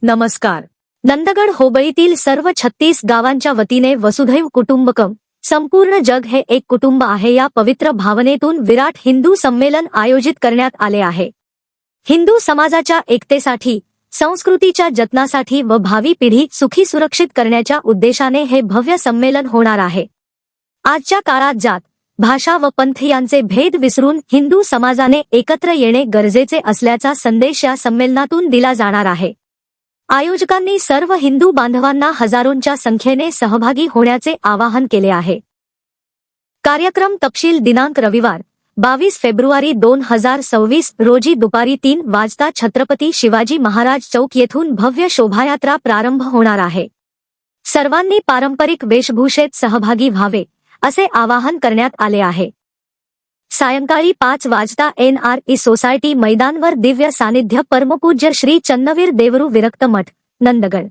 नमस्कार. नंदगड होबळीतील सर्व 36 गावांच्या वतीने वसुधैव कुटुंबकम संपूर्ण जग हे एक कुटुंब आहे या पवित्र भावनेतून विराट हिंदू संमेलन आयोजित करण्यात आले आहे. हिंदू समाजाच्या एकतेसाठी, संस्कृतीच्या जतनासाठी व भावी पिढी सुखी सुरक्षित करण्याच्या उद्देशाने हे भव्य संमेलन होणार आहे. आजच्या काळात जात, भाषा व पंथ यांचे भेद विसरून हिंदू समाजाने एकत्र येणे गरजेचे असल्याचा संदेश या संमेलनातून दिला जाणार आहे. आयोजकांनी सर्व हिंदू बांधवांना हजारोंच्या संख्येने सहभागी होण्याचे आवाहन केले आहे. कार्यक्रम तपशील दिनांक रविवार 22 फेब्रुवारी 2026 रोजी दुपारी 3 वाजता छत्रपती शिवाजी महाराज चौक येथून भव्य शोभायात्रा प्रारंभ होणार आहे. सर्वांनी पारंपरिक वेशभूषेत सहभागी व्हावे असे आवाहन करण्यात आले आहे. सायंकाळी 5 वाजता NRE सोसायटी मैदानवर दिव्य सानिध्य परमपूज्य श्री चन्नवीर देवरू विरक्त मठ, नंदगड,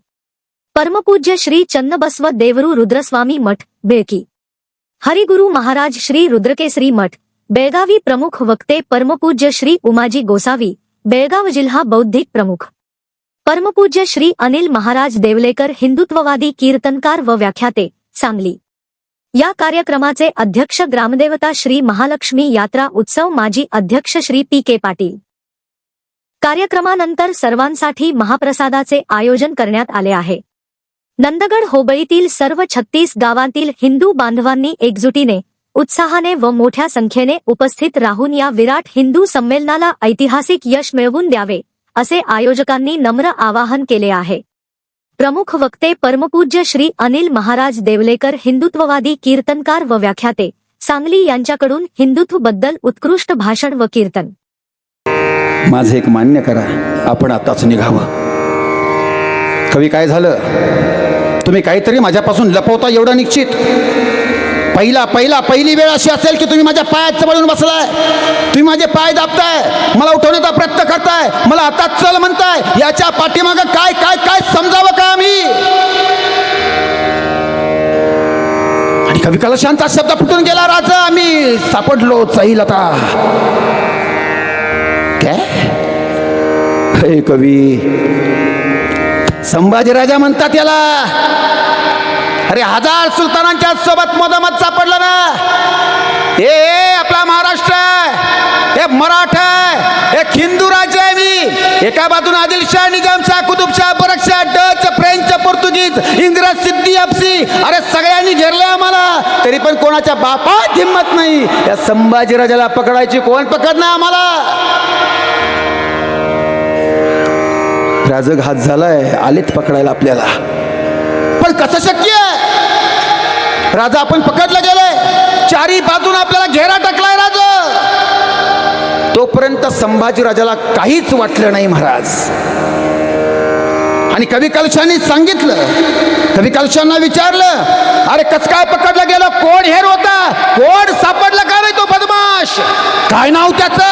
परमपूज्य श्री चन्नबसव देवरू रुद्रस्वामी मठ, बेळकी, हरिगुरु महाराज श्री रुद्रकेसरी मठ, बेळगावी प्रमुख वक्ते परमपूज्य श्री उमाजी गोसावी, बेळगाव जिल्हा बौद्धिक प्रमुख, परमपूज्य श्री अनिल महाराज देवलेकर हिंदुत्ववादी कीर्तनकार व व्याख्याते, सांगली. या कार्यक्रमाचे अध्यक्ष ग्रामदेवता श्री महालक्ष्मी यात्रा उत्सव माजी अध्यक्ष श्री PK पाटील. कार्यक्रमानंतर सर्वांसाठी महाप्रसादाचे आयोजन करण्यात आले आहे. नंदगड होबळीतील सर्व 36 गावांतील हिंदू बांधवांनी एकजुटीने, उत्साहाने व मोठ्या संख्येने उपस्थित राहून या विराट हिंदू संमेलनाला ऐतिहासिक यश मिळवून द्यावे असे आयोजकांनी नम्र आवाहन केले आहे. प्रमुख वक्ते परमपूज्य श्री अनिल महाराज देवलेकर हिंदुत्ववादी कीर्तनकार व व्याख्याते, सांगली यांच्याकडून हिंदुत्वबद्दल उत्कृष्ट भाषण व कीर्तन. माझे एक मान्य करा, आपण आताच निघावं. कवी काय झालं, तुम्ही काहीतरी माझ्यापासून लपवता एवढं निश्चित. पहिली वेळ अशी असेल की तुम्ही माझ्या पायात चबळून बसलाय, तुम्ही माझे पाय दाबताय, मला उठवण्याचा प्रयत्न करताय, मला आता चल म्हणताय. याच्या पाठीमागं काय काय काय समजावं का आम्ही? आणि कवी कलशांचा शब्द फुटून गेला, राजा आम्ही सापडलो चैल आता. काय हे कवी संभाजीराजा म्हणतात याला. अरे 1000 सुलतानांच्या सोबत मधोमध सापडलं ना. हे आपला महाराष्ट्र आहे, हे मराठा आहे, एक हिंदू राज्य आहे. मी एका बाजून आदिलशाह, निजामशाह, कुतुबशाह, बरकशाह, डच, फ्रेंच, पोर्तुगीज, इंग्रज, सिद्धी, अफसी, अरे सगळ्यांनी घेरले आम्हाला. तरी पण कोणाच्या बापात हिंमत नाही. या संभाजीराजाला पकडायची कोण पकडणार आम्हाला? राजघात झालाय, आलेत पकडायला आपल्याला. पण कसं शक्य आहे? राजा आपण पकडला गेलाय, चारी बाजून आपल्याला घेरा टाकलाय राजा. तोपर्यंत संभाजीराजाला काहीच वाटलं नाही महाराज. आणि कवी कलशांनी सांगितलं, कवी कलशांना विचारलं, अरे कस काय पकडला गेला, कोण हेर होता, कोण सापडला का नाही तो बदमाश, काय नाव त्याचं?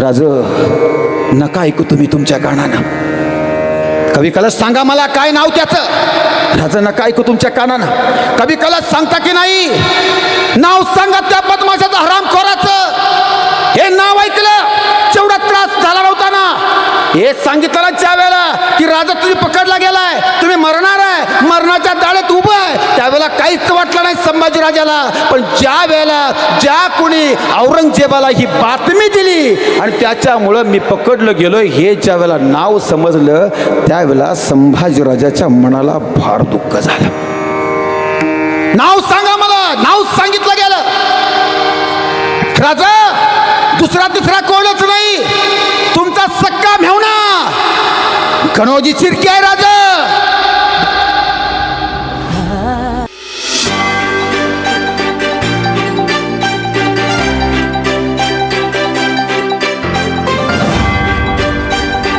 राज नका ऐकू तुम्ही तुमच्या कानानं. कवी कलश सांगा मला काय नाव त्याचं? राजा नका ऐकू तुमच्या कानानं. कवी कलश सांगता की नाही? नाव सांगा त्या बदमाशाचं, हरामखोराचं. हे नाव ऐकलं जेवढा त्रास झाला नव्हता ना. हे सांगितलं ना ज्या वेळेला की राजा तुम्ही पकडला गेलाय, तुम्ही मरणार आहे, मरणाच्या दाढेत उभं आहे, त्यावेळेला काहीच वाटलं नाही संभाजीराजाला. पण ज्या वेळेला ज्या कुणी औरंगजेबाला ही बातमी दिली आणि त्याच्यामुळं मी पकडलं गेलोय हे ज्या वेळेला नाव समजलं, त्यावेळेला संभाजीराजाच्या मनाला फार दुःख झालं. नाव सांगा मला, नाव सांगितलं गेलं. राजा दुसरा कोणच नाही, तुमचा सक्का मेहुणा कणोजी शिर्के आहे.